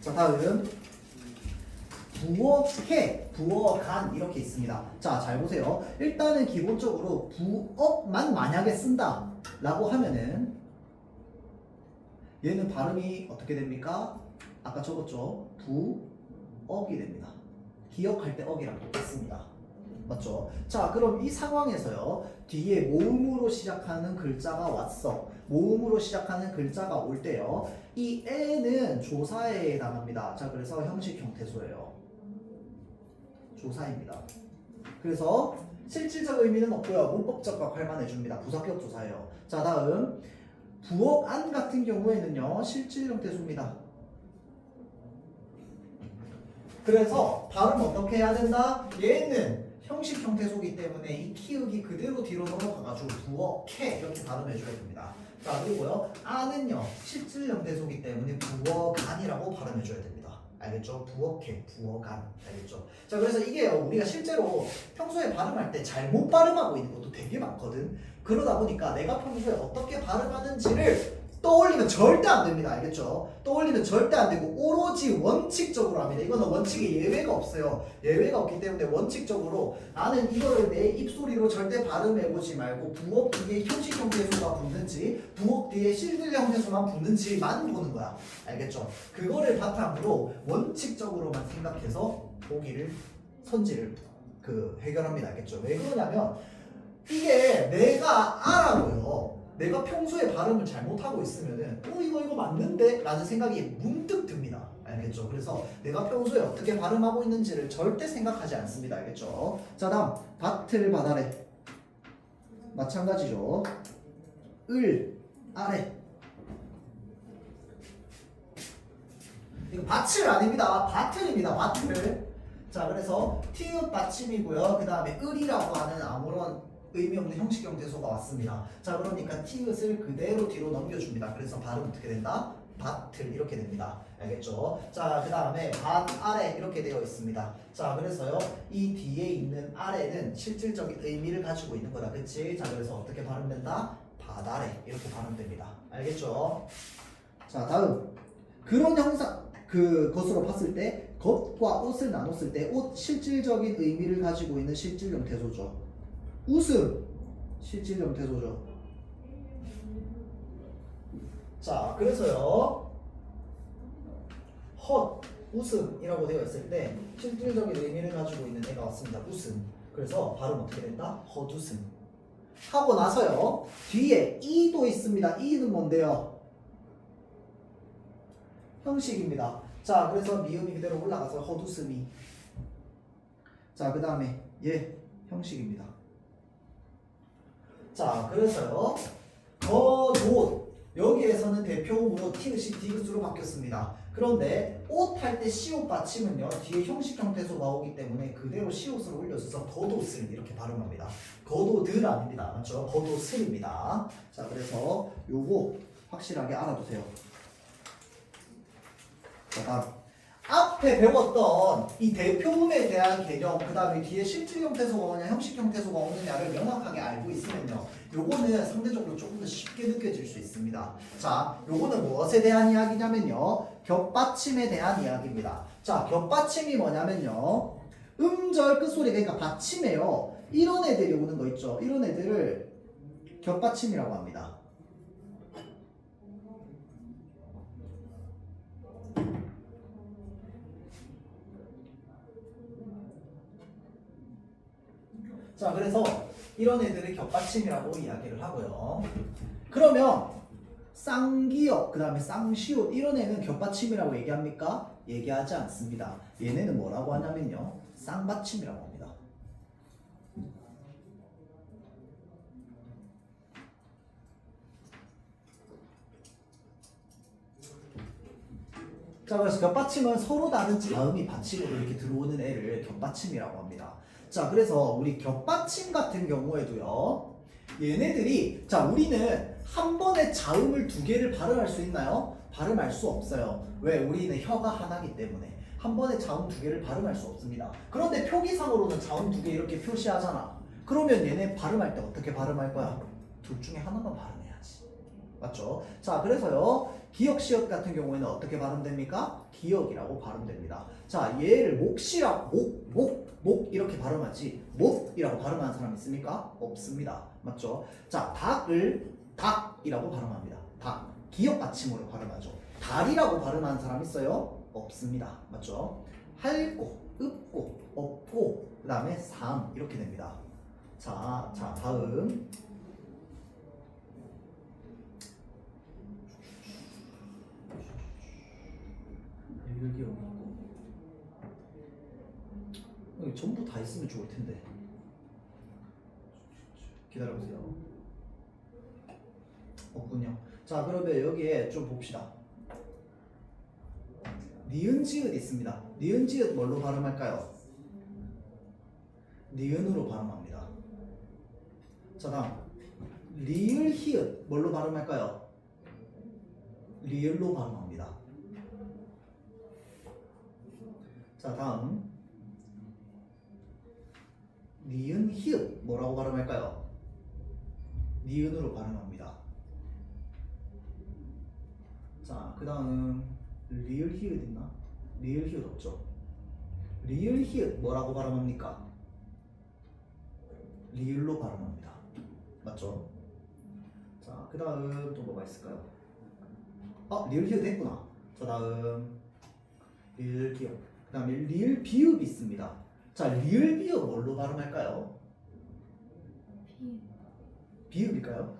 자, 다음 부어해, 부어간 이렇게 있습니다. 자, 잘 보세요. 일단은 기본적으로 부어만 만약에 쓴다 라고 하면은 얘는 발음이 어떻게 됩니까? 아까 적었죠? 부억이 됩니다. 기억할 때 억이랑 똑같습니다. 맞죠? 자, 그럼 이 상황에서요, 뒤에 모음으로 시작하는 글자가 왔어. 모음으로 시작하는 글자가 올 때요, 이 에는 조사에 해당합니다. 자, 그래서 형식 형태소예요. 조사입니다. 그래서 실질적 의미는 없고요, 문법적과 활만해줍니다. 부사격 조사예요. 자, 다음 부억안 같은 경우에는요, 실질 형태소입니다. 그래서 발음 어떻게 해야 된다? 얘는 형식 형태소이기 때문에 이 키읔이 그대로 뒤로 넘어가가지고 부어캐 이렇게 발음해줘야 됩니다. 자, 그리고요, 아는요 실질 형태소이기 때문에 부어간이라고 발음해줘야 됩니다. 알겠죠? 부어캐, 부어간. 알겠죠? 자, 그래서 이게요, 우리가 실제로 평소에 발음할 때 잘못 발음하고 있는 것도 되게 많거든. 그러다 보니까 내가 평소에 어떻게 발음하는지를 떠올리면 절대 안 됩니다. 알겠죠? 떠올리면 절대 안 되고 오로지 원칙적으로 합니다. 이거는 원칙에 예외가 없어요. 예외가 없기 때문에 원칙적으로 나는 이거를 내 입소리로 절대 발음해보지 말고 부억 뒤에 형식 형태소가 붙는지 부억 뒤에 실질 형태소만 붙는지만 보는 거야. 알겠죠? 그거를 바탕으로 원칙적으로만 생각해서 보기를 선지를 해결합니다. 알겠죠? 왜 그러냐면 이게 내가 알아도요, 내가 평소에 발음을 잘못하고 있으면은 이거 맞는데? 라는 생각이 문득 듭니다. 알겠죠? 그래서 내가 평소에 어떻게 발음하고 있는지를 절대 생각하지 않습니다. 알겠죠? 자, 다음 밭을 받아래. 마찬가지죠. 을 아래. 이거 밭을 아닙니다. 밭을입니다. 밭을. 자, 그래서 티읕 받침이고요. 그 다음에 을이라고 하는 아무런 의미 없는 형식 형태소가 왔습니다. 자, 그러니까 티읕을 그대로 뒤로 넘겨줍니다. 그래서 발음 어떻게 된다? 밭을 이렇게 됩니다. 알겠죠? 자, 그 다음에 밭 아래 이렇게 되어 있습니다. 자, 그래서요, 이 뒤에 있는 아래는 실질적인 의미를 가지고 있는 거다. 그치? 자, 그래서 어떻게 발음된다? 밭 아래 이렇게 발음됩니다. 알겠죠? 자, 다음 그런 형상 그것으로 봤을 때 겉과 옷을 나눴을 때 옷 실질적인 의미를 가지고 있는 실질 형태소죠. 웃음 실질 형태소죠. 자, 그래서요, 헛 웃음이라고 되어 있을 때 실질적인 의미를 가지고 있는 애가 왔습니다. 웃음. 그래서 발음 어떻게 된다? 헛웃음. 하고 나서요, 뒤에 이도 있습니다. 이는 뭔데요? 형식입니다. 자, 그래서 미음이 그대로 올라가서 헛웃음이. 자, 그 다음에 얘 형식입니다. 자, 그래서요, 겉옷 여기에서는 대표음으로 티읕이 디귿으로 바뀌었습니다. 그런데 옷 할 때 시옷 받침은요, 뒤에 형식 형태소가 오기 때문에 그대로 시옷을 올려줘서 겉옷을 이렇게 발음합니다. 겉옷을 아닙니다. 맞죠? 겉옷을입니다. 자, 그래서 요거 확실하게 알아두세요. 자, 다음 앞에 배웠던 이 대표음에 대한 개념, 그 다음에 뒤에 실질 형태소가 오느냐 형식 형태소가 오느냐를 명확하게 알고 있으면요, 요거는 상대적으로 조금 더 쉽게 느껴질 수 있습니다. 자, 요거는 무엇에 대한 이야기냐면요, 겹받침에 대한 이야기입니다. 자, 겹받침이 뭐냐면요, 음절 끝소리, 그러니까 받침이에요. 이런 애들이 오는 거 있죠. 이런 애들을 겹받침이라고 합니다. 자, 그래서 이런 애들을 겹받침이라고 이야기를 하고요. 그러면 쌍기역, 그 다음에 쌍시옷 이런 애는 겹받침이라고 얘기합니까? 얘기하지 않습니다. 얘네는 뭐라고 하냐면요, 쌍받침이라고 합니다. 자, 그래서 겹받침은 서로 다른 자음이 받침으로 이렇게 들어오는 애를 겹받침이라고 합니다. 자, 그래서 우리 겹받침 같은 경우에도요, 얘네들이, 자, 우리는 한 번에 자음을 두 개를 발음할 수 있나요? 발음할 수 없어요. 왜? 우리는 혀가 하나이기 때문에 한 번에 자음 두 개를 발음할 수 없습니다. 그런데 표기상으로는 자음 두 개 이렇게 표시하잖아. 그러면 얘네 발음할 때 어떻게 발음할 거야? 둘 중에 하나만 발음해야지. 맞죠? 자, 그래서요. 기역, 시역 같은 경우에는 어떻게 발음됩니까? 기역이라고 발음됩니다. 자, 얘를 목 이렇게 발음하지 못이라고 발음하는 사람 있습니까? 없습니다. 맞죠? 자, 닭을 닭이라고 발음합니다. 닭. 기역 받침으로 발음하죠. 달이라고 발음하는 사람 있어요? 없습니다. 맞죠? 할고, 읍고, 없고, 그 다음에 삼 이렇게 됩니다. 자, 다음. 여기 없고. 여기 전부 다 있으면 좋을 텐데. 기다려보세요. 없군요. 자, 그러면 여기에 좀 봅시다. 니은 지읒 있습니다. 니은 지읒 뭘로 발음할까요? 니은으로 발음합니다. 자, 다음 리을 히읗 뭘로 발음할까요? 리을로 발음합니다. 자, 다음 니은 히읗 뭐라고 발음할까요? 니은으로 발음합니다. 자, 그 다음 리을 히읗 있나? 리을 히읗 없죠? 리을 히읗 뭐라고 발음합니까? 리을로 발음합니다. 맞죠? 자, 그 다음 또 뭐가 있을까요? 리을 히읗 했구나. 자, 다음 리을 기역. 그 다음에 리을 비읍 있습니다. 자, 리을 비읍 뭘로 발음할까요? 비읍일까요?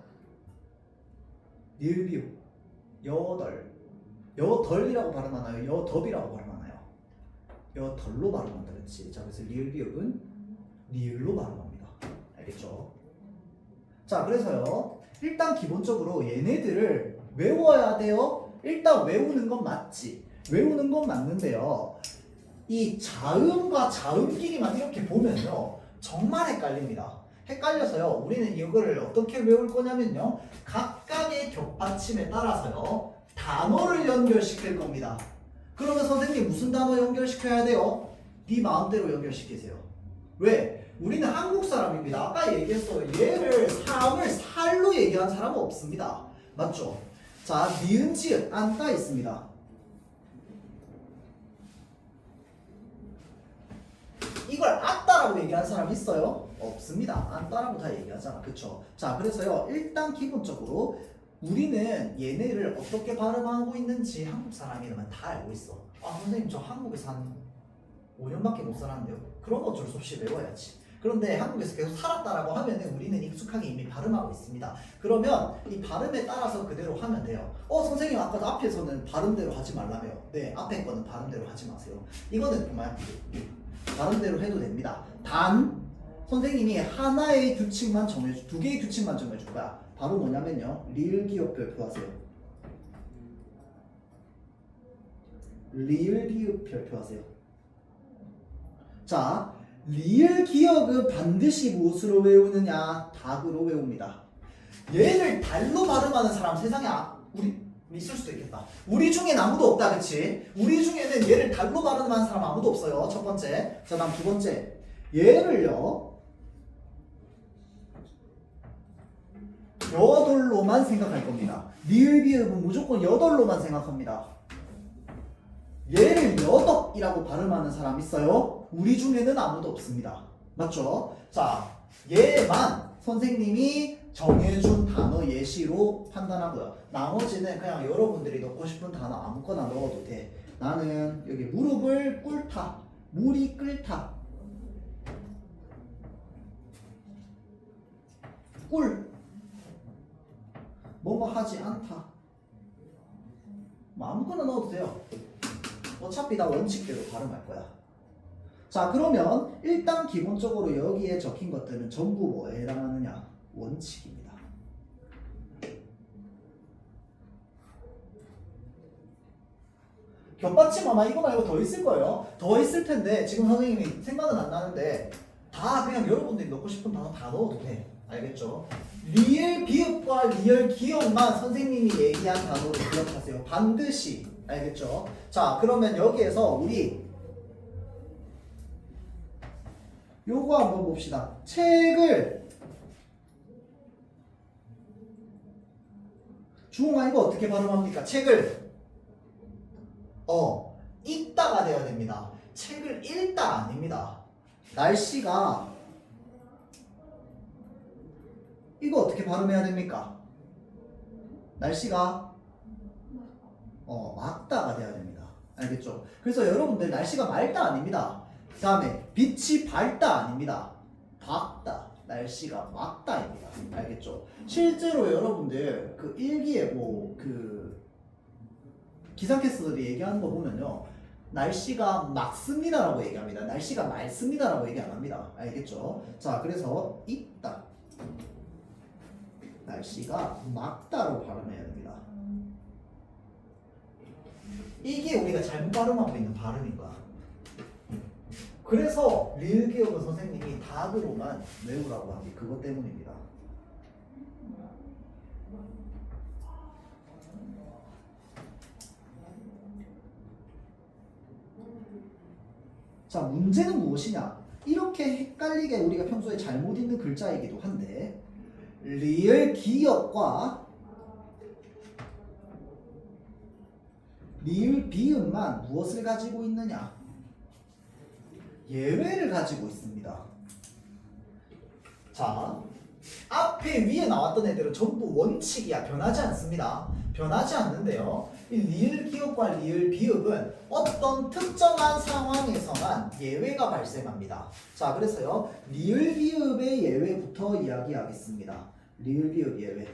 리을 비읍 여덜이라고 발음하나요? 여덥이라고 발음하나요? 여덜로 발음한다. 그렇지. 자, 그래서 리을 비읍은 리을로 발음합니다. 알겠죠? 자, 그래서요. 일단 기본적으로 얘네들을 외워야 돼요. 일단 외우는 건 맞지. 외우는 건 맞는데요. 이 자음과 자음끼리만 이렇게 보면요. 정말 헷갈립니다. 헷갈려서요. 우리는 이거를 어떻게 외울 거냐면요. 각각의 격받침에 따라서요. 단어를 연결시킬 겁니다. 그러면 선생님 무슨 단어 연결시켜야 돼요? 네 마음대로 연결시키세요. 왜? 우리는 한국 사람입니다. 아까 얘기했어요. 얘를 삶을 살로 얘기한 사람은 없습니다. 맞죠? 자, 니은 지읒 안따 있습니다. 이걸 아따라고 얘기하는 사람 있어요? 없습니다. 안따라고 다 얘기하잖아. 그쵸? 자, 그래서요. 일단 기본적으로 우리는 얘네를 어떻게 발음하고 있는지 한국 사람이라면 다 알고 있어. 선생님 저 한국에서 한 5년밖에 못 살았는데요. 그런 거 어쩔 수 없이 외워야지. 그런데 한국에서 계속 살았다라고 하면은 우리는 익숙하게 이미 발음하고 있습니다. 그러면 이 발음에 따라서 그대로 하면 돼요. 선생님 아까 앞에서는 발음대로 하지 말라며. 네, 앞에 거는 발음대로 하지 마세요. 이거는 정말 발음대로 해도 됩니다. 단 선생님이 하나의 규칙만 정해줘, 두 개의 규칙만 정해줄 거야. 바로 뭐냐면요. 리을 기역 별표하세요. 리을 비읍 별표하세요. 자, 리을 기역은 반드시 무엇으로 외우느냐? 닭으로 외웁니다. 얘를 달로 발음하는 사람 세상에 우리 있을 수도 있겠다. 우리 중엔 아무도 없다, 그치? 우리 중에는 얘를 달로 발음하는 사람 아무도 없어요. 첫 번째. 자, 다음 두 번째. 얘를요. 여덟로만 생각할 겁니다. 리을 비읍은 무조건 여덟로만 생각합니다. 얘를 여덕이라고 발음하는 사람 있어요? 우리 중에는 아무도 없습니다. 맞죠? 자, 얘만 선생님이 정해준 단어 예시로 판단하고요. 나머지는 그냥 여러분들이 넣고 싶은 단어 아무거나 넣어도 돼. 나는 여기 무릎을 꿇다, 물이 끓다, 뭐뭐 하지 않다. 뭐 아무거나 넣어도 돼요. 어차피 다 원칙대로 발음할 거야. 자, 그러면 일단 기본적으로 여기에 적힌 것들은 전부 뭐에 해당하느냐? 원칙입니다. 겹받침 아마 이거 말고 더 있을 거예요. 더 있을 텐데 지금 선생님이 생각은 안 나는데 다 그냥 여러분들이 넣고 싶은 단어 다 넣어도 돼. 알겠죠? 리을 비읍과 리을 기역만 선생님이 얘기한 단어로 기억하세요. 반드시. 알겠죠? 자, 그러면 여기에서 우리 요거 한번 봅시다. 책을 주홍아 이거 어떻게 발음합니까? 책을 읽다가 돼야 됩니다. 책을 읽다 아닙니다. 날씨가 이거 어떻게 발음해야 됩니까? 날씨가 맑다가 돼야 됩니다. 알겠죠? 그래서 여러분들 날씨가 맑다 아닙니다. 그 다음에 빛이 밝다 아닙니다. 밝다. 날씨가 맑다입니다. 알겠죠? 실제로 여러분들 그 일기예보 그 기상캐스터들이 얘기하는 거 보면요. 날씨가 맑습니다라고 얘기합니다. 날씨가 맑습니다라고 얘기 안 합니다. 알겠죠? 자, 그래서 있다. 날씨가 맑다로 발음해야 됩니다. 이게 우리가 잘못 발음하고 있는 발음인 거야. 그래서 리을기억은 선생님이 닭으로만 외우라고 한 게 그것 때문입니다. 자, 문제는 무엇이냐? 이렇게 헷갈리게 우리가 평소에 잘못 읽는 글자이기도 한데 리을 기역과 리을 비음만 무엇을 가지고 있느냐? 예외를 가지고 있습니다. 자, 앞에 위에 나왔던 애들은 전부 원칙이야. 변하지 않습니다. 변하지 않는데요. 이 리을 기역과 리을 비읍은 어떤 특정한 상황에서만 예외가 발생합니다. 자, 그래서요. 리을 비읍의 예외부터 이야기하겠습니다. 리을 비읍 예외.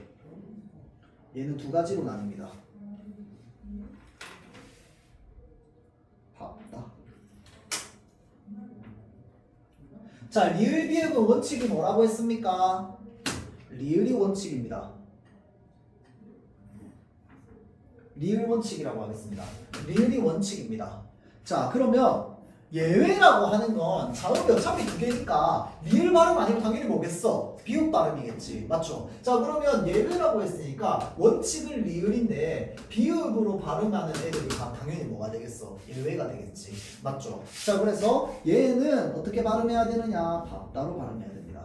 얘는 두 가지로 나뉩니다. 바쁘다. 자, 리을 비읍은 원칙이 뭐라고 했습니까? 리을이 원칙입니다. 리을 원칙이라고 하겠습니다. 리을이 원칙입니다. 자, 그러면 예외라고 하는 건 자음이 어차피 두 개니까 리을 발음 아니면 당연히 뭐겠어? 비읍 발음이겠지. 맞죠? 자, 그러면 예외라고 했으니까 원칙은 리을인데 비읍으로 발음하는 애들이 당연히 뭐가 되겠어? 예외가 되겠지. 맞죠? 자, 그래서 얘는 어떻게 발음해야 되느냐? 밥다로 발음해야 됩니다.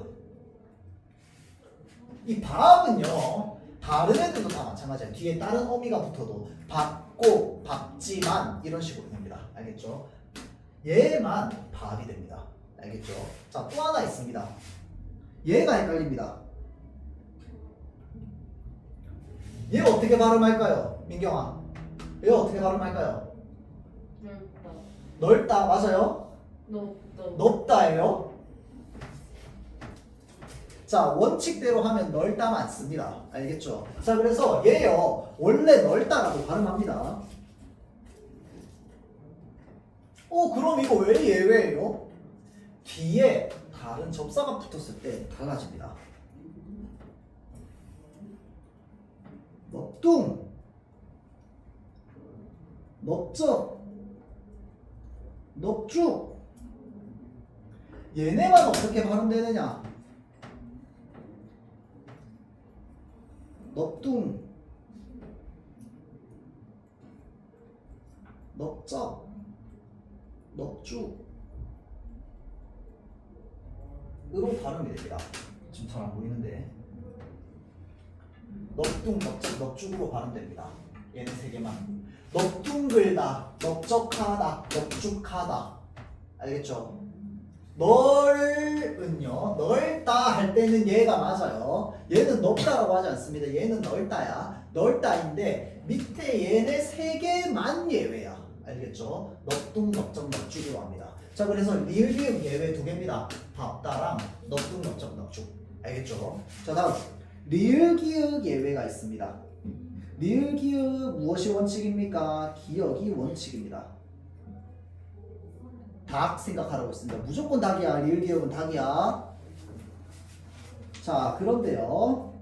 이 밥은요, 다른 애들도 다 마찬가지야. 뒤에 다른 어미가 붙어도 밥고, 밥지만 이런 식으로 됩니다. 알겠죠? 얘만 밥이 됩니다. 알겠죠? 자, 또 하나 있습니다. 얘가 헷갈립니다. 얘 어떻게 발음할까요? 민경아. 얘 어떻게 발음할까요? 넓다. 넓다, 맞아요? 넓다예요. 자, 원칙대로 하면 넓다 맞습니다. 알겠죠? 자, 그래서 얘요, 원래 넓다라고 발음합니다. 그럼 이거 왜 예외예요? 뒤에 다른 접사가 붙었을 때 달라집니다. 넓둥, 넓적, 넓쭉. 얘네만 어떻게 발음되느냐? 넓둥, 넓적, 넓쭉 으로 발음이 됩니다. 지금 잘 안 보이는데 넓둥, 넓적, 넓쭉으로 발음됩니다. 얘는 세 개만. 넓둥글다, 넓적하다, 넓쭉하다. 알겠죠? 넓은요, 넓다 할 때는 얘가 맞아요. 얘는 넓다라고 하지 않습니다. 얘는 넓다야. 넓다인데 밑에 얘네 세 개만 예외야. 알겠죠? 넓둥, 넓적, 넓쭉으로 합니다. 자, 그래서 리을 비읍 예외 두 개입니다. 밥다랑 넓둥, 넓적, 넓쭉. 알겠죠? 자, 다음 리을 기역 예외가 있습니다. 리을 기역 무엇이 원칙입니까? 기역이 원칙입니다. 닭 생각하라고 했습니다. 무조건 닭이야. 리을 기역은 닭이야. 자, 그런데요.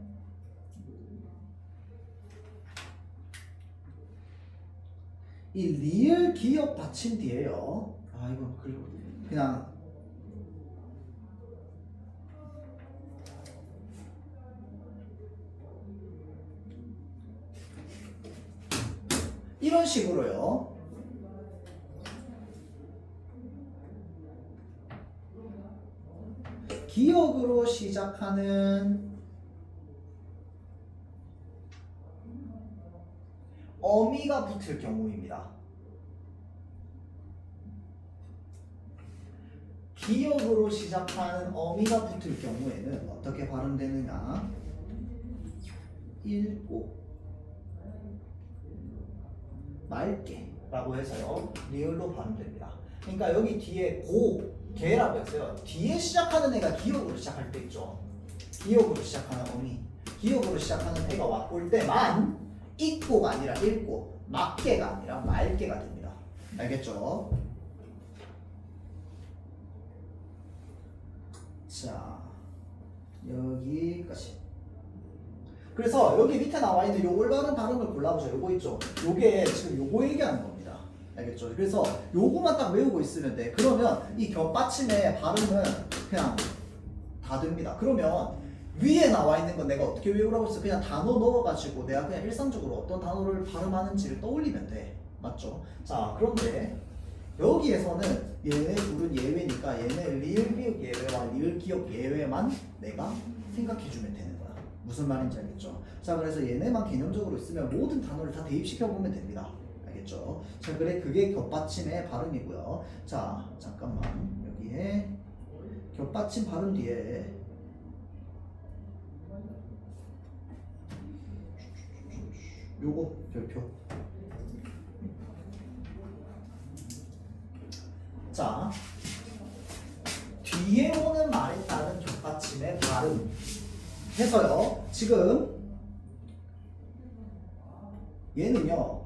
이 리을 기역 받침 뒤에요. 이거 그냥 이런 식으로요. 기역으로 시작하는 어미가 붙을 경우입니다. 기역으로 시작하는 어미가 붙을 경우에는 어떻게 발음되느냐? 읽고 맑게 라고 해서요 리을로 발음됩니다. 그러니까 여기 뒤에 고, 개라고 했어요. 뒤에 시작하는 애가 기역으로 시작할 때 있죠. 기역으로 시작하는 어미, 기역으로 시작하는 애가 올 때만 읽고가 아니라 읽고, 맑게가 아니라 맑게가 됩니다. 알겠죠? 자, 여기까지. 그래서 여기 밑에 나와 있는 요 올바른 발음을 골라보죠. 요거 있죠. 요게 지금 요거 얘기하는 겁니다. 알겠죠? 그래서 요거만 딱 외우고 있으면 돼. 그러면 이 겹받침의 발음은 그냥 다 됩니다. 그러면 위에 나와 있는 건 내가 어떻게 외우라고 했어? 그냥 단어 넣어가지고 내가 그냥 일상적으로 어떤 단어를 발음하는지를 떠올리면 돼. 맞죠? 자, 그런데 여기에서는 얘네 둘은 예외니까 얘네 리을 기억 예외와 리을 기억 예외만 내가 생각해주면 되는 거야. 무슨 말인지 알겠죠? 자, 그래서 얘네만 개념적으로 있으면 모든 단어를 다 대입시켜보면 됩니다. 알겠죠? 자, 그래 그게 겹받침의 발음이고요. 자, 잠깐만 여기에 겹받침 발음 뒤에 요거 별표. 자, 뒤에 오는 말에 따른 겹받침의 발음 해서요. 지금 얘는요.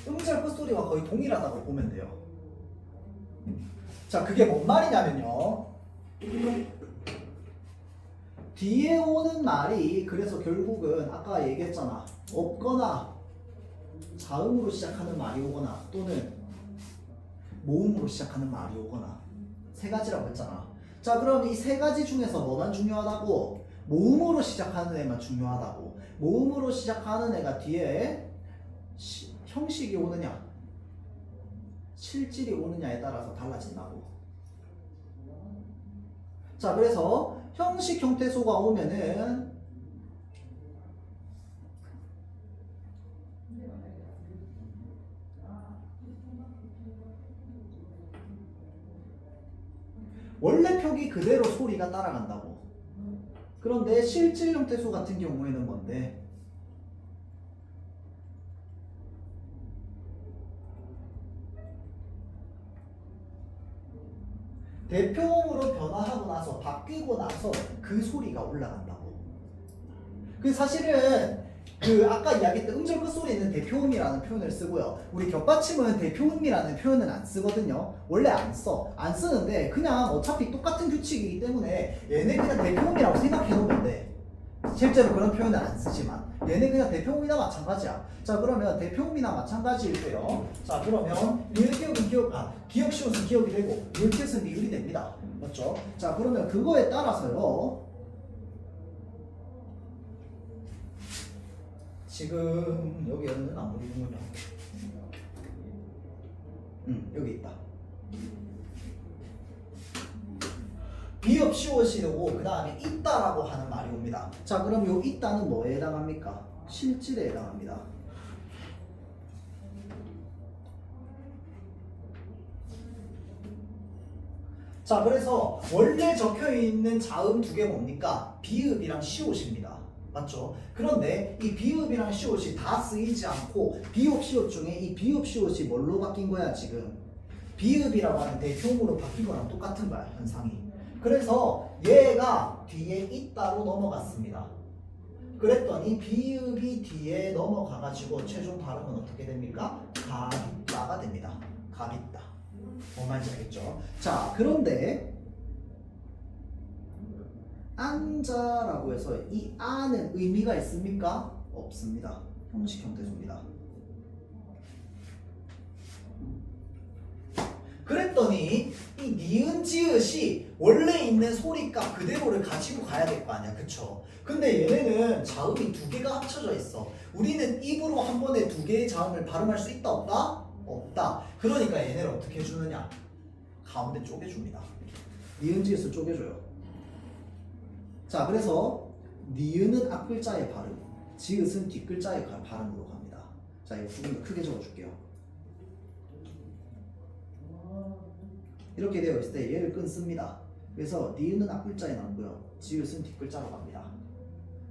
음절 끝소리와 거의 동일하다고 보면 돼요. 자, 그게 뭔 말이냐면요. 뒤에 오는 말이 그래서 결국은 아까 얘기했잖아. 없거나 자음으로 시작하는 말이 오거나 또는 모음으로 시작하는 말이 오거나 세 가지라고 했잖아. 자, 그럼 이 세 가지 중에서 뭐만 중요하다고? 모음으로 시작하는 애만 중요하다고. 모음으로 시작하는 애가 뒤에 형식이 오느냐 실질이 오느냐에 따라서 달라진다고. 자, 그래서 형식 형태소가 오면은 원래 표기 그대로 소리가 따라간다고. 그런데 실질 형태소 같은 경우에는 뭔데? 대표음으로 변화하고 나서 바뀌고 나서 그 소리가 올라간다고. 그 사실은 그 아까 이야기했던 음절 끝소리는 대표음이라는 표현을 쓰고요. 우리 겹받침은 대표음이라는 표현은 안 쓰거든요. 원래 안 써. 안 쓰는데 그냥 어차피 똑같은 규칙이기 때문에 얘네 그냥 대표음이라고 생각해 놓으면 돼. 실제로 그런 표현은 안 쓰지만 얘네 그냥 대표음이나 마찬가지야. 자, 그러면 대표음이나 마찬가지일 때요. 자, 그러면 리을 기억은 기억 시옷은 기억이 되고 리을 기억은 리을이 됩니다. 맞죠? 자, 그러면 그거에 따라서요. 지금 여기는 안 보이는군요. 여기 있다. 비읍 시옷이 오고 그 다음에 있다라고 하는 말이 옵니다. 자, 그럼 요 있다는 뭐에 해당합니까? 실질에 해당합니다. 자, 그래서 원래 적혀있는 자음 두 개 뭡니까? 비읍이랑 시옷입니다. 맞죠? 그런데 이 비읍이랑 시옷이 다 쓰이지 않고 비읍 시옷 중에 이 비읍 시옷이 뭘로 바뀐 거야 지금? 비읍이라고 하는 대표음으로 바뀐 거랑 똑같은 거야 현상이. 그래서 얘가 뒤에 있다로 넘어갔습니다. 그랬더니 비읍이 뒤에 넘어가가지고 최종 발음은 어떻게 됩니까? 가있다가 됩니다. 가있다. 뭔 말인지 알겠죠? 자, 그런데 안자라고 해서 이 아는 의미가 있습니까? 없습니다. 형식 형태소입니다. 그랬더니 이 니은 지읒이 원래 있는 소리값 그대로를 가지고 가야 될 거 아니야, 그쵸? 근데 얘네는 자음이 두 개가 합쳐져 있어. 우리는 입으로 한 번에 두 개의 자음을 발음할 수 있다 없다? 없다. 그러니까 얘네를 어떻게 해주느냐? 가운데 쪼개줍니다. 니은 지읒을 쪼개줘요. 자, 그래서 니은은 앞글자의 발음, 지읒은 뒷글자의 발음으로 갑니다. 자, 이거 조금 더 크게 적어줄게요. 이렇게 되어 있을 때 얘를 끊습니다. 그래서 니은은 앞글자에 남고요, 지읒은 뒷글자로 갑니다.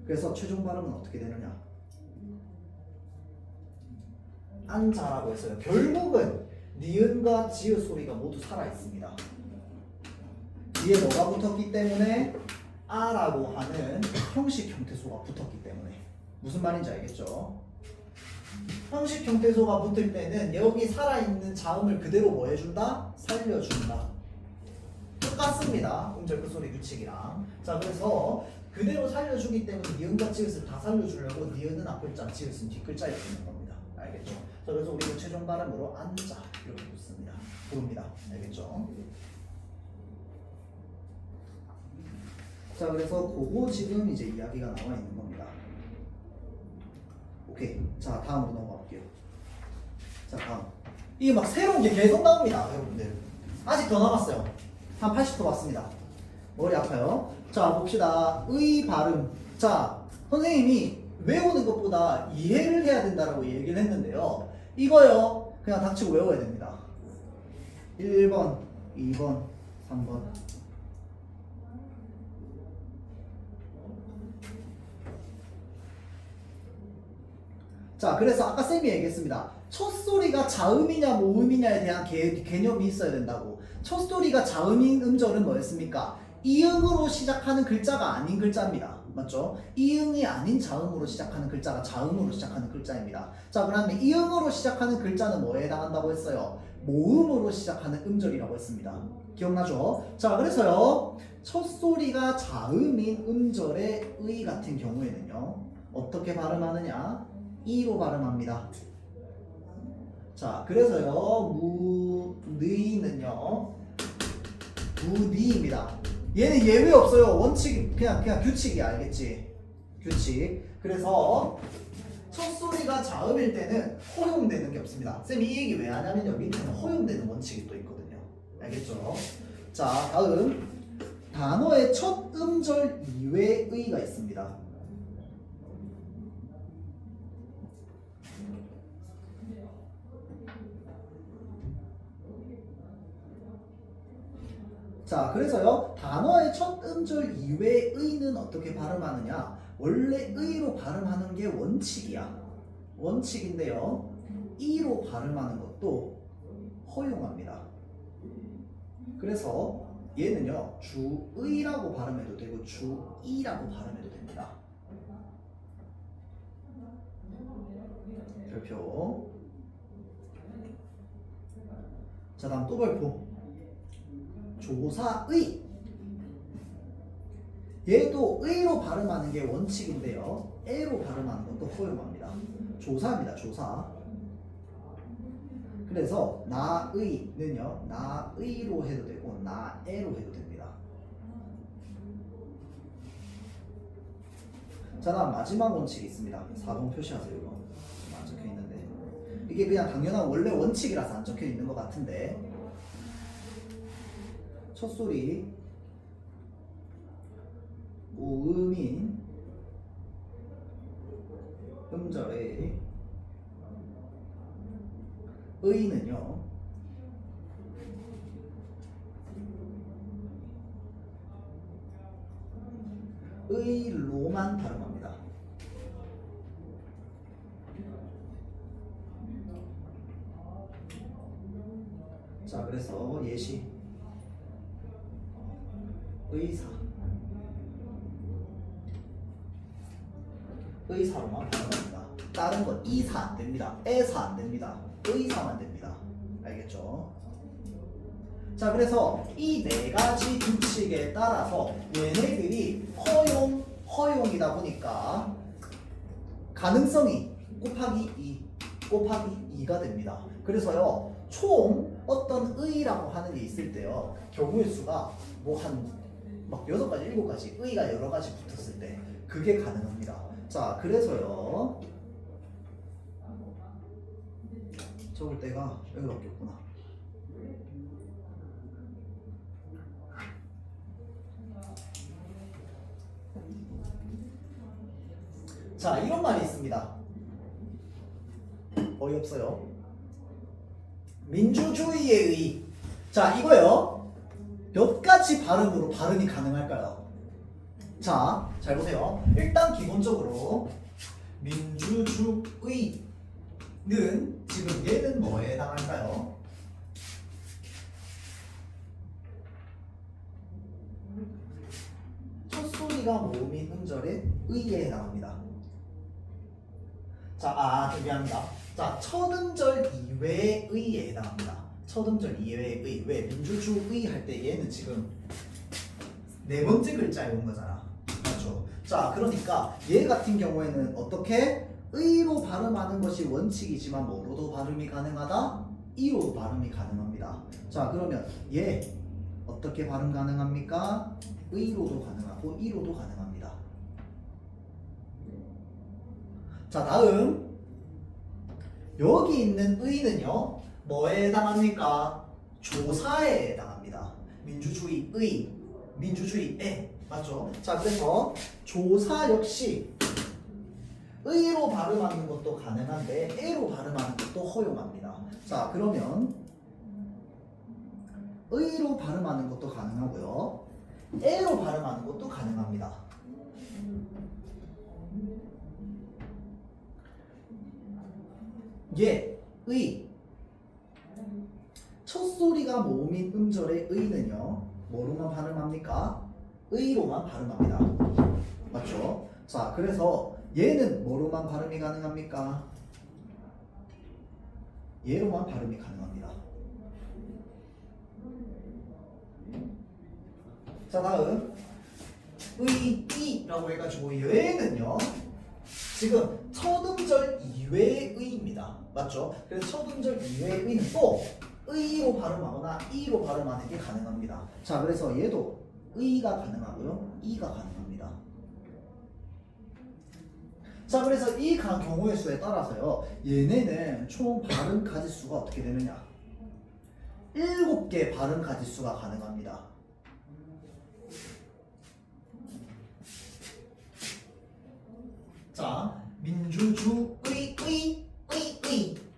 그래서 최종 발음은 어떻게 되느냐? 안자라고 했어요. 결국은 니은과 지읒 소리가 모두 살아 있습니다. 뒤에 뭐가 붙었기 때문에 아라고 하는 형식 형태소가 붙었기 때문에. 무슨 말인지 알겠죠? 형식 형태소가 붙을 때는 여기 살아있는 자음을 그대로 뭐 해준다? 살려준다. 똑같습니다. 음절 끝소리 규칙이랑. 자, 그래서 그대로 살려주기 때문에 니은과 지읒을 다 살려주려고 니은은 앞글자, 지읒은 뒷글자에 붙는 겁니다. 알겠죠? 자, 그래서 우리는 최종 발음으로 안자 이렇게 붙습니다. 부릅니다. 알겠죠? 자, 그래서 그거 지금 이제 이야기가 나와 있는 겁니다. 오케이. 자, 다음으로 넘어갈게요. 자, 다음. 이게 막 새로운 게 계속 나옵니다, 여러분들. 아직 더 남았어요. 한 80도 봤습니다. 머리 아파요. 자, 봅시다. 의 발음. 자, 선생님이 외우는 것보다 이해를 해야 된다라고 얘기를 했는데요. 이거요, 그냥 닥치고 외워야 됩니다. 1번, 2번, 3번. 자, 그래서 아까 쌤이 얘기했습니다. 첫 소리가 자음이냐 모음이냐에 대한 개념이 있어야 된다고. 첫 소리가 자음인 음절은 뭐였습니까? 이응으로 시작하는 글자가 아닌 글자입니다. 맞죠? 이응이 아닌 자음으로 시작하는 글자가 자음으로 시작하는 글자입니다. 자, 그러면 이응으로 시작하는 글자는 뭐에 해당한다고 했어요? 모음으로 시작하는 음절이라고 했습니다. 기억나죠? 자, 그래서요, 첫 소리가 자음인 음절의 의 같은 경우에는요, 어떻게 발음하느냐? 이로 발음합니다. 자, 그래서요, 무니는요, 무니입니다. 얘는 예외 없어요. 원칙, 그냥 규칙이야. 알겠지? 규칙. 그래서 첫 소리가 자음일 때는 허용되는 게 없습니다. 쌤이 이 얘기 왜 하냐면요, 밑에는 허용되는 원칙이 또 있거든요. 알겠죠? 자, 다음 단어의 첫 음절 이외의 의가 있습니다. 자, 그래서요, 단어의 첫 음절 이외의 의는 어떻게 발음하느냐? 원래 의로 발음하는 게 원칙이야. 원칙인데요, 이로 발음하는 것도 허용합니다. 그래서 얘는요, 주의라고 발음해도 되고 주이라고 발음해도 됩니다. 별표. 자, 다음 또 별표. 조사의. 얘도 의로 발음하는 게 원칙인데요, 애로 발음하는 것도 허용합니다. 조사입니다. 조사. 그래서 나의는요, 나의로 해도 되고 나애로 해도 됩니다. 자, 다음 마지막 원칙이 있습니다. 4번 표시하세요. 이거 안 적혀 있는데, 이게 그냥 당연한 원래 원칙이라서 안 적혀 있는 것 같은데, 첫 소리 모음인 음절의 의는요, 의로만 발음합니다. 자, 그래서 예시 의사. 의사로만 발음합니다. 다른 건 이사 안 됩니다. 애사 안 됩니다. 의사만 됩니다. 알겠죠? 자, 그래서 이 네 가지 규칙에 따라서 얘네들이 허용이다 보니까 가능성이 곱하기 2가 됩니다. 그래서요, 총 어떤 의라고 하는 게 있을 때요. 경우의 수가 뭐 한 막 6가지, 7가지 의가 여러 가지 붙었을 때 그게 가능합니다. 자, 그래서요. 적을 때가 여기밖에 없구나. 자, 이런 말이 있습니다. 어이없어요. 민주주의의 의. 자, 이거요. 몇 가지 발음으로 발음이 가능할까요? 자, 잘 보세요. 일단 기본적으로 민주주의는 지금 얘는 뭐에 해당할까요? 첫 소리가 모음인 음절의 의에 해당합니다. 자, 미안합니다. 자, 첫 음절 이외의 의에 해당합니다. 첫 음절 이외의 의. 왜? 민주주의 할 때 얘는 지금 네 번째 글자에 온 거잖아. 맞죠? 자, 그러니까 얘 같은 경우에는 어떻게? 의로 발음하는 것이 원칙이지만 뭐로도 발음이 가능하다? 이로도 발음이 가능합니다. 자, 그러면 얘 어떻게 발음 가능합니까? 의로도 가능하고 이로도 가능합니다. 자, 다음 여기 있는 의는요 뭐에 해당합니까? 조사에 해당합니다. 민주주의의, 민주주의에, 맞죠? 자, 그래서 조사 역시 의로 발음하는 것도 가능한데 애로 발음하는 것도 허용합니다. 자, 그러면 의로 발음하는 것도 가능하고요 애로 발음하는 것도 가능합니다. 예, 의. 첫 소리가 모음인 음절의 의는요 뭐로만 발음합니까? 의로만 발음합니다. 맞죠? 자, 그래서 얘는 뭐로만 발음이 가능합니까? 얘로만 발음이 가능합니다. 자, 다음 의이라고 해가지고 얘는요 지금 첫 음절 이외의 의입니다. 맞죠? 그래서 첫 음절 이외의 의는 또 의로 발음하거나 이로 발음하는 게 가능합니다. 자, 그래서 얘도 의가 가능하고요 이가 가능합니다. 자, 그래서 이 경우의 수에 따라서요 얘네는 총 발음 가지수가 어떻게 되느냐 7개 발음 가지수가 가능합니다. 자, 민주주의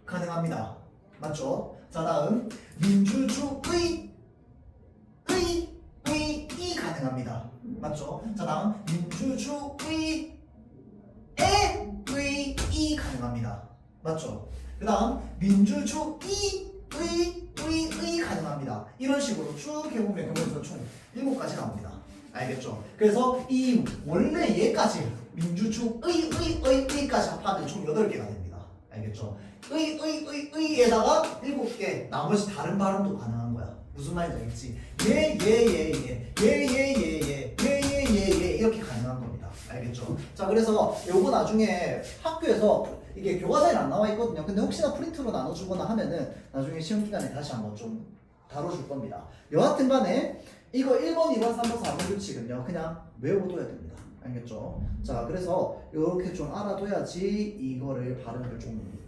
가능합니다. 맞죠? 자, 다음 민주주의 이 가능합니다. 맞죠? 자, 다음 민주주의 이 가능합니다. 맞죠? 그 다음 민주주의 가능합니다. 이런 식으로 쭉 해보면 경우에서 총 7가지 나옵니다. 알겠죠? 그래서 이 원래 얘까지 민주주의까지 합하면 총 8개가 됩니다. 알겠죠? 의에다가 7개 나머지 다른 발음도 가능한 거야. 무슨 말인지 알겠지? 예 이렇게 가능한 겁니다. 알겠죠? 자, 그래서 요거 나중에 학교에서 이게 교과서에 안 나와 있거든요. 근데 혹시나 프린트로 나눠주거나 하면은 나중에 시험 기간에 다시 한번 좀 다뤄줄 겁니다. 여하튼 간에 이거 1번, 2번, 3번, 4번 규칙은요 그냥 외워둬야 됩니다. 알겠죠? 자, 그래서 이렇게 좀 알아둬야지 이거를 발음을 좀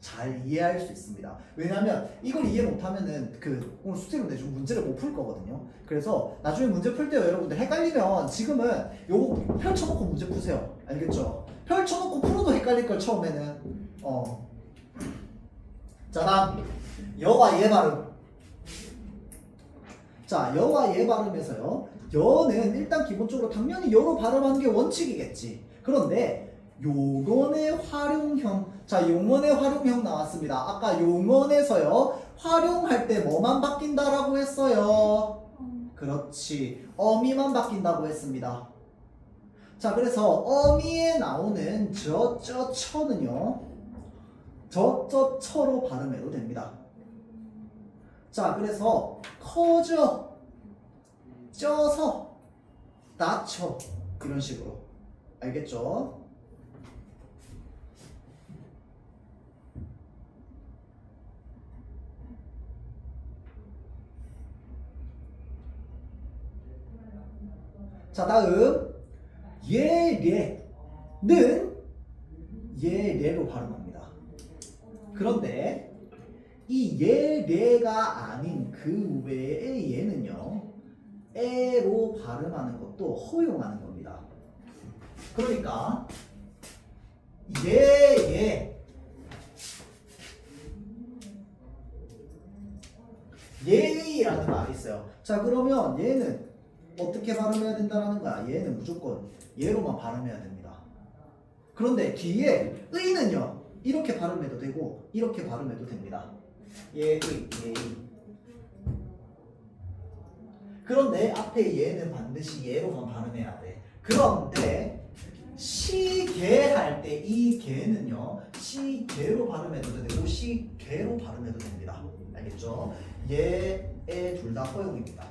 잘 이해할 수 있습니다. 왜냐하면 이걸 이해 못하면은 오늘 수태로 내준 문제를 못 풀 거거든요. 그래서 나중에 문제 풀 때요 여러분들 헷갈리면 지금은 요거 펼쳐놓고 문제 푸세요. 알겠죠? 펼쳐놓고 풀어도 헷갈릴 걸 처음에는. 자, 다음 여와 예 발음. 자, 여와 예 발음에서요 여는 일단 기본적으로 당연히 여로 발음하는 게 원칙이겠지. 그런데 용언의 활용형. 자, 용언의 활용형 나왔습니다. 아까 용언에서요 활용할 때 뭐만 바뀐다라고 했어요? 그렇지, 어미만 바뀐다고 했습니다. 자, 그래서 어미에 나오는 처는요 처로 발음해도 됩니다. 자, 그래서 커져, 쪄서, 낮춰 이런 식으로. 알겠죠? 자, 다음 예례는 예례로 발음합니다. 그런데 이 예례가 아닌 그 외의 예는요, 에로 발음하는 것도 허용하는 겁니다. 그러니까 예의라는 말이 있어요. 자, 그러면 얘는 어떻게 발음해야 된다는 거야? 얘는 무조건 예로만 발음해야 됩니다. 그런데 뒤에 의는요, 이렇게 발음해도 되고 이렇게 발음해도 됩니다. 예의. 그런데 앞에 얘는 반드시 예로만 발음해야 돼. 그런데 시계 할 때 이 개는요, 시계로 발음해도 되고 시계로 발음해도 됩니다. 알겠죠? 얘에 둘 다 허용입니다.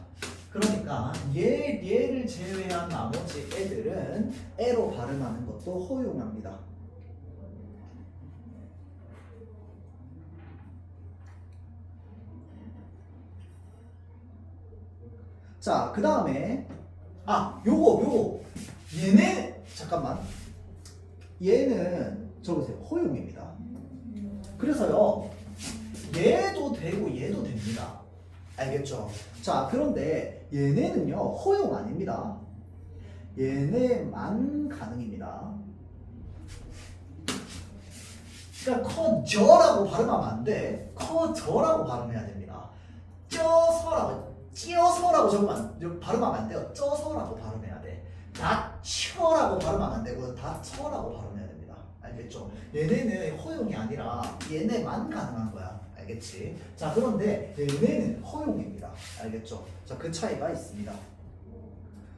그러니까 얘를 제외한 나머지 애들은 에로 발음하는 것도 허용합니다. 자, 그 다음에 요거 얘네 잠깐만, 얘는 적으세요. 허용입니다. 그래서요, 얘도 되고 얘도 됩니다. 알겠죠? 자, 그런데 얘네는요, 허용 아닙니다. 얘네만 가능입니다. 그러니까 커져라고 발음하면 안 돼. 커져라고 발음해야 됩니다. 쪄서라고 발음하면 안 돼요. 쪄서라고 발음해야 돼. 다쳐라고 발음하면 안 되고 다쳐라고 발음해야 됩니다. 알겠죠? 얘네는 허용이 아니라 얘네만 가능한 거야. 알겠지? 자, 그런데 얘네는 허용입니다. 알겠죠? 자, 그 차이가 있습니다.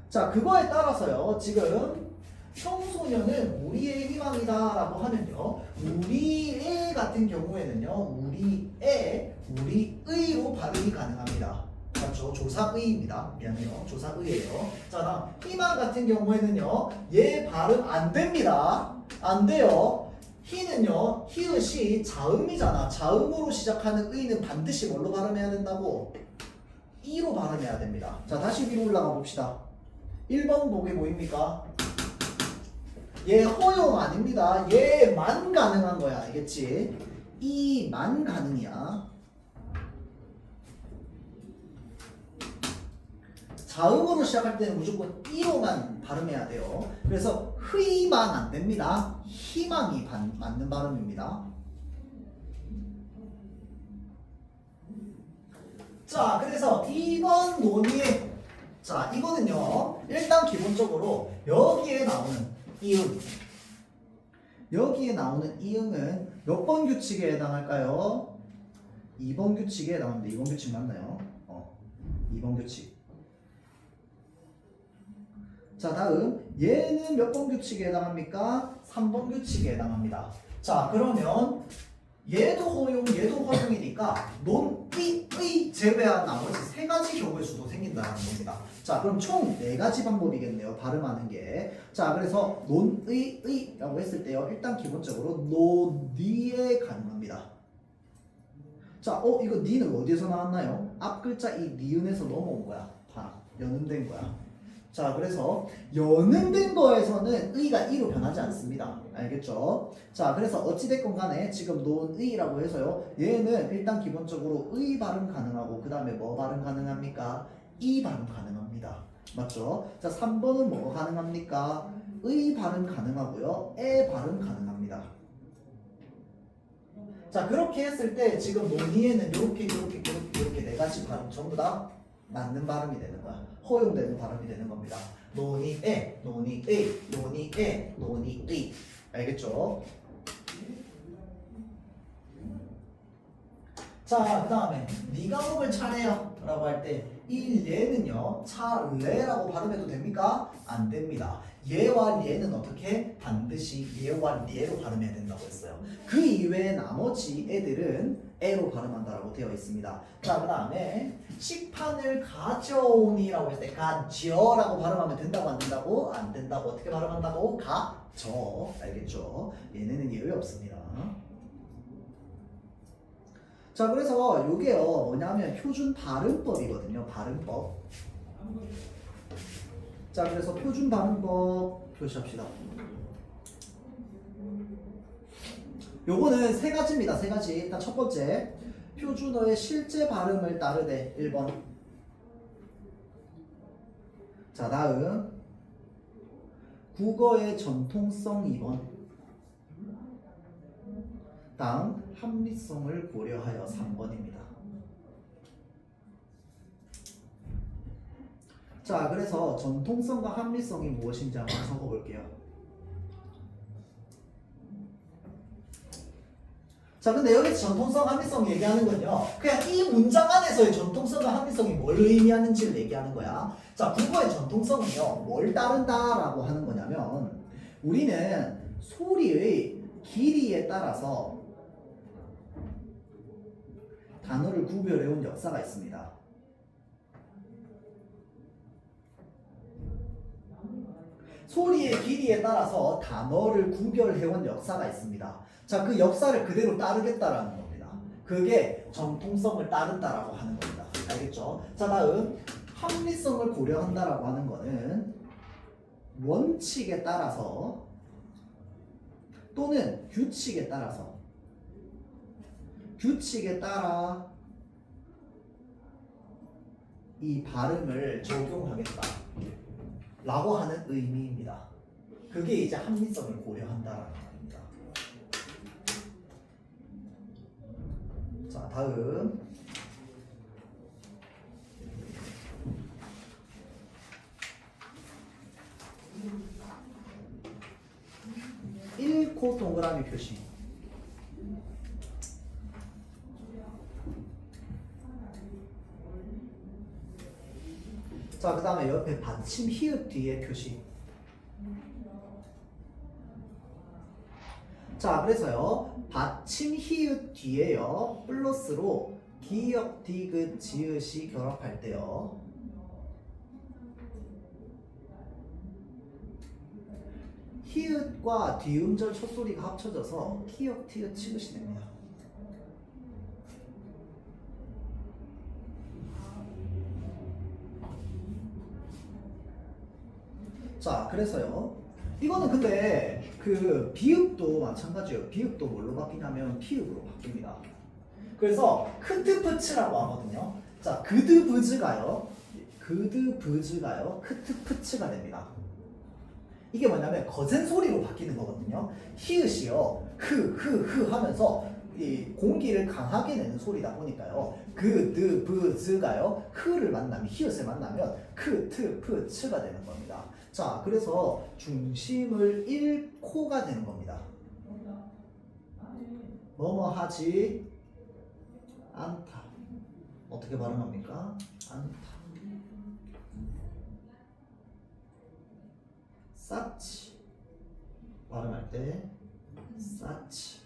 자, 그거에 따라서요, 지금 청소년은 우리의 희망이다 라고 하면요, 우리의 같은 경우에는요, 우리의로 발음이 가능합니다. 맞죠? 조사의입니다. 미안해요. 조사의예요. 자, 희망 같은 경우에는요, 얘 발음 안 됩니다. 안 돼요. 희는요, 히읗이 자음이잖아. 자음으로 시작하는 의는 반드시 뭘로 발음해야 된다고? 이로 발음해야 됩니다. 자, 다시 위로 올라가 봅시다. 1번 보기 보입니까? 얘 허용 아닙니다. 얘만 가능한 거야. 알겠지? 이만 가능이야. 자음으로 시작할 때는 무조건 이로만 발음해야 돼요. 그래서 흐이만 안 됩니다. 희망이 맞는 발음입니다. 자, 그래서 2번 논의. 자, 이거는요, 일단 기본적으로 여기에 나오는 이응. 여기에 나오는 이응은 몇 번 규칙에 해당할까요? 2번 규칙에 해당합니다. 2번 규칙 맞나요? 2번 규칙. 자, 다음 얘는 몇 번 규칙에 해당합니까? 3번 규칙에 해당합니다. 자, 그러면 얘도 허용이니까 논의 제외한 나머지 세 가지 경우의 수도 생긴다는 겁니다. 자, 그럼 총 네 가지 방법이겠네요. 발음하는 게. 자, 그래서 논의라고 했을 때요, 일단 기본적으로 논의에 가능합니다. 자, 이거 니는 어디에서 나왔나요? 앞 글자 이 니은에서 넘어온 거야. 연음된 거야. 자, 그래서 연음된 거에서는 의가 이로 변하지 않습니다. 알겠죠? 자, 그래서 어찌됐건 간에 지금 논의라고 해서요, 얘는 일단 기본적으로 의 발음 가능하고 그 다음에 뭐 발음 가능합니까? 이 발음 가능합니다. 맞죠? 자, 3번은 뭐 가능합니까? 의 발음 가능하고요, 에 발음 가능합니다. 자, 그렇게 했을 때 지금 논의에는 이렇게 네 가지 발음 전부 다 맞는 발음이 되는 거야. 허용되는 발음이 되는 겁니다. 논의에, 논의의. 알겠죠? 자, 그 다음에 네가 먹을 차례야 라고 할 때 이 얘는요, 차례라고 발음해도 됩니까? 안 됩니다. 얘와 얘는 어떻게? 반드시 얘와 얘로 발음해야 된다고 했어요. 그 이외에 나머지 애들은 에로 발음한다라고 되어 있습니다. 자, 그 다음에 식판을 가져오니라고 했을 때 가져라고 발음하면 된다고 안 된다고? 안 된다고. 어떻게 발음한다고? 가져. 알겠죠? 얘네는 예외 없습니다. 자, 그래서 요게요, 뭐냐면 표준 발음법이거든요. 발음법. 자, 그래서 표준 발음법 표시합시다. 요거는 세 가지입니다. 세 가지. 일단 첫 번째, 표준어의 실제 발음을 따르되 1번. 자, 다음 국어의 전통성 2번. 다음 합리성을 고려하여 3번입니다. 자, 그래서 전통성과 합리성이 무엇인지 한번 적어볼게요. 자, 근데 여기서 전통성, 합리성 얘기하는 건요, 그냥 이 문장 안에서의 전통성과 합리성이 뭘 의미하는지를 얘기하는 거야. 자, 국어의 전통성은요, 뭘 따른다라고 하는 거냐면, 우리는 소리의 길이에 따라서 단어를 구별해온 역사가 있습니다. 소리의 길이에 따라서 단어를 구별해온 역사가 있습니다. 자, 그 역사를 그대로 따르겠다라는 겁니다. 그게 정통성을 따른다라고 하는 겁니다. 알겠죠? 자, 다음 합리성을 고려한다라고 하는 거는 원칙에 따라서 또는 규칙에 따라 이 발음을 적용하겠다 라고 하는 의미입니다. 그게 이제 합리성을 고려한다라는 말입니다. 자, 다음 1코 동그라미 표시. 자, 그 다음에 옆에 받침 히읗 뒤에 표시. 자, 그래서요, 받침 히읗 뒤에요, 플러스로 기역, 디귿, 지읒이 결합할 때요, 히읗과 뒤음절 첫소리가 합쳐져서 기역, 티읕, 치읓이 됩니다. 자, 그래서요, 이거는 근데 그 비읍도 마찬가지예요. 비읍도 뭘로 바뀌냐면 피읍으로 바뀝니다. 그래서 크트프츠라고 하거든요. 자, 그드브즈가요, 크트프츠가 됩니다. 이게 뭐냐면 거센 소리로 바뀌는 거거든요. 히읗이요, 흐 하면서 이 공기를 강하게 내는 소리다 보니까요, 그드브즈가요, 흐를 만나면, 히읗을 만나면 크트프츠가 되는 겁니다. 자, 그래서 중심을 잃고가 되는 겁니다. 뭐뭐 하지 않다. 어떻게 발음합니까? 않다. 쌓지. 발음할 때 쌓지.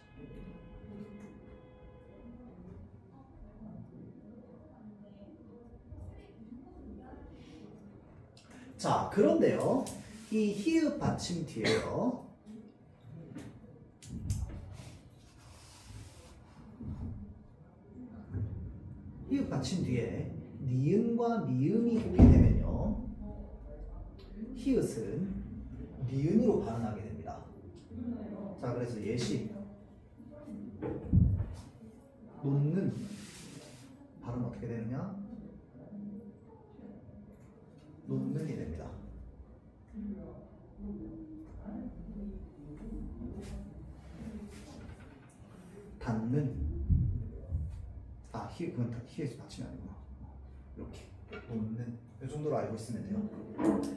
자, 그런데요, 이 히읗 받침 뒤에요, 히읗 받침 뒤에 니은과 미음이 오게 되면요, 히읗은 니은으로 발음하게 됩니다. 자, 그래서 예시 놓는 발음 어떻게 되느냐? 놓는이 됩니다. 닫는, 그건 히읗이 받침이 아니구나. 이렇게 놓는, 이 정도로 알고 있으면 돼요.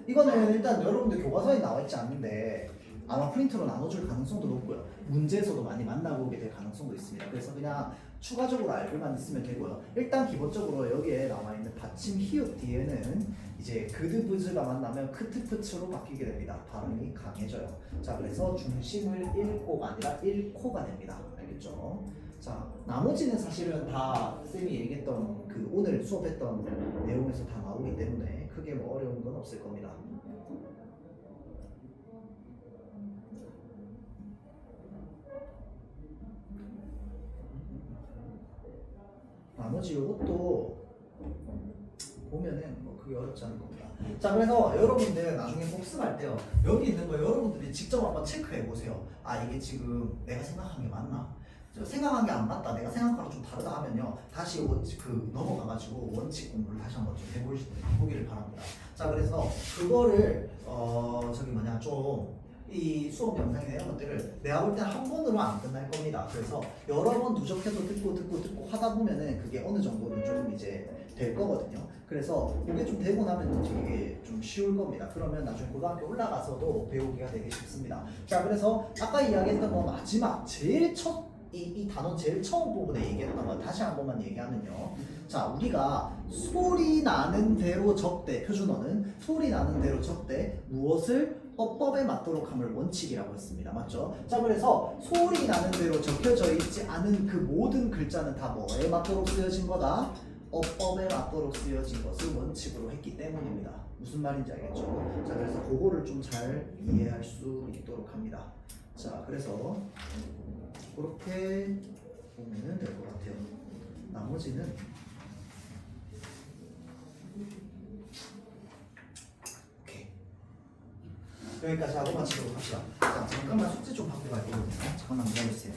이거는 일단 여러분들 교과서에 나와 있지 않는데 아마 프린트로 나눠줄 가능성도 높고요, 문제에서도 많이 만나보게 될 가능성도 있습니다. 그래서 그냥 추가적으로 알고만 있으면 되고요. 일단 기본적으로 여기에 나와 있는 받침 히읗 뒤에는 이제 그드브즈가 만나면 크트프츠로 바뀌게 됩니다. 발음이 강해져요. 자, 그래서 중심을 잃고가 아니라 잃고가 됩니다. 알겠죠? 자, 나머지는 사실은 다 쌤이 얘기했던 그 오늘 수업했던 내용에서 다 나오기 때문에 크게 뭐 어려운 건 없을 겁니다. 나머지 이것도 보면은 뭐 그게 어렵지 않은 겁니다. 자, 그래서 여러분들 나중에 복습할 때요, 여기 있는 거 여러분들이 직접 한번 체크해 보세요. 아, 이게 지금 내가 생각한 게 맞나? 생각한 게 안 맞다, 내가 생각한 거랑 좀 다르다 하면요, 다시 넘어가가지고 원칙 공부를 다시 한번 좀 해보기를 바랍니다. 자, 그래서 그거를 좀 이 수업 영상이나 이런 것들을 내가 볼 때는 한 번으로 안 끝날 겁니다. 그래서 여러 번 누적해서 듣고 하다 보면은 그게 어느 정도는 좀 이제 될 거거든요. 그래서 그게 좀 되고 나면 되게 좀 쉬울 겁니다. 그러면 나중에 고등학교 올라가서도 배우기가 되게 쉽습니다. 자, 그래서 아까 이야기했던 거 마지막 제일 첫 이 단원 제일 처음 부분에 얘기했던 거 다시 한 번만 얘기하면요. 자, 우리가 소리 나는 대로 적대, 표준어는 소리 나는 대로 적대 무엇을 어법에 맞도록 함을 원칙이라고 했습니다. 맞죠? 자, 그래서 소리 나는 대로 적혀져 있지 않은 그 모든 글자는 다 뭐에 맞도록 쓰여진 거다? 어법에 맞도록 쓰여진 것을 원칙으로 했기 때문입니다. 무슨 말인지 알겠죠? 자, 그래서 그거를 좀 잘 이해할 수 있도록 합니다. 자, 그래서 그렇게 보면 될 것 같아요. 나머지는 오케이. 여기까지 하고 마치도록 합시다. 자, 잠깐만 숙제 좀 받고 갈 거거든요. 잠깐만 기다려주세요.